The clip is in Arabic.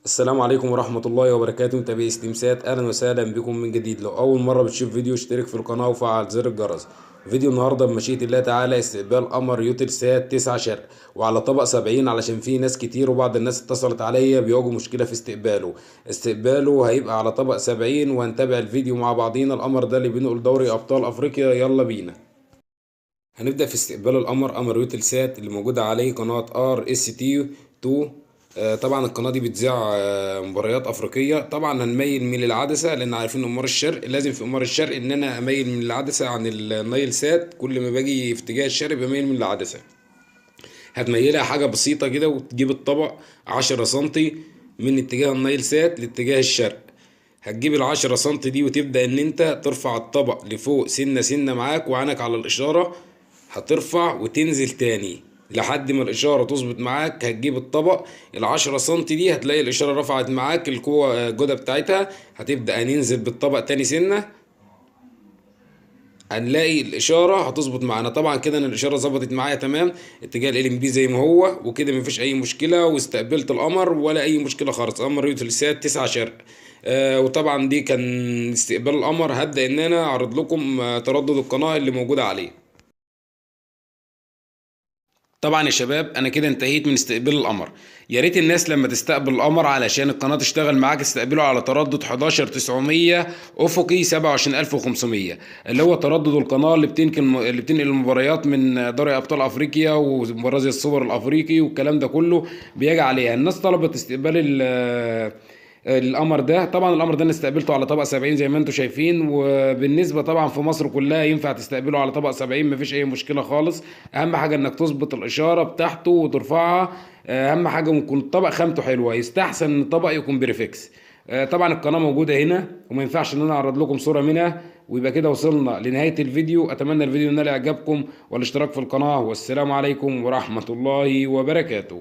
السلام عليكم ورحمة الله وبركاته. متابعي استمسات، أهلا وسهلا بكم من جديد. لو أول مرة بتشوف فيديو اشترك في القناة وفعل زر الجرس. فيديو النهاردة بمشيئة الله تعالى استقبال قمر يوتلسات 9 شرق وعلى طبق 70، علشان في ناس كتير وبعض الناس اتصلت عليا بيواجهوا مشكلة في استقباله هيبقى على طبق 70، وهنتابع الفيديو مع بعضينا. القمر ده اللي بينقل دوري أبطال أفريقيا. يلا بينا. هنبدأ في استقبال قمر يوتلسات اللي موجودة عليه قناة ار اس تي 2. طبعا القناة دي بتذيع مباريات أفريقية. طبعا هنميل من العدسة، لأن عارفين أمور الشرق لازم في أمور الشرق إن أنا أميل من العدسة عن النايل سات. كل ما باجي في اتجاه الشرق بميل من العدسة. هتميلها حاجة بسيطة كده وتجيب الطبق 10 سنتي من اتجاه النايل سات لاتجاه الشرق. هتجيب ال10 سنتي دي وتبدأ إن أنت ترفع الطبق لفوق سنة سنة معاك وعينك على الإشارة. هترفع وتنزل تاني لحد ما الإشارة تظبط معاك. هتجيب الطبق ال10 سنتي دي، هتلاقي الإشارة رفعت معاك القوة الجودة بتاعتها. هتبدأ ننزل بالطبق تاني سنة، هنلاقي الاشاره هتظبط معانا. طبعا كده انا الاشاره ظبطت معايا تمام. اتجاه ال بي زي ما هو وكده، مفيش اي مشكله، واستقبلت القمر ولا اي مشكله خالص. قمر يوتلسات 9 شرق. وطبعا دي كان استقبال القمر. هبدا ان انا اعرض لكم تردد القناه اللي موجوده عليه. طبعا يا شباب، انا كده انتهيت من استقبال القمر. يا ريت الناس لما تستقبل القمر علشان القناه تشتغل معاك استقبله على تردد 11900 افقي 27500، اللي هو تردد القناه اللي بتنقل المباريات من دوري ابطال افريقيا ومباراه زي السوبر الافريقي والكلام ده كله بيجي عليها. الناس طلبت استقبال القمر ده. طبعا القمر ده انا استقبلته على طبق 70 زي ما انتم شايفين، وبالنسبه طبعا في مصر كلها ينفع تستقبله على طبق 70، مفيش اي مشكله خالص. اهم حاجه انك تظبط الاشاره بتاعته وترفعها. اهم حاجه يكون الطبق خامته حلوه. يستحسن ان الطبق يكون بريفكس. طبعا القناه موجوده هنا وما ينفعش ان انا اعرض لكم صوره منها. ويبقى كده وصلنا لنهايه الفيديو. اتمنى الفيديو ينال اعجابكم والاشتراك في القناه، والسلام عليكم ورحمه الله وبركاته.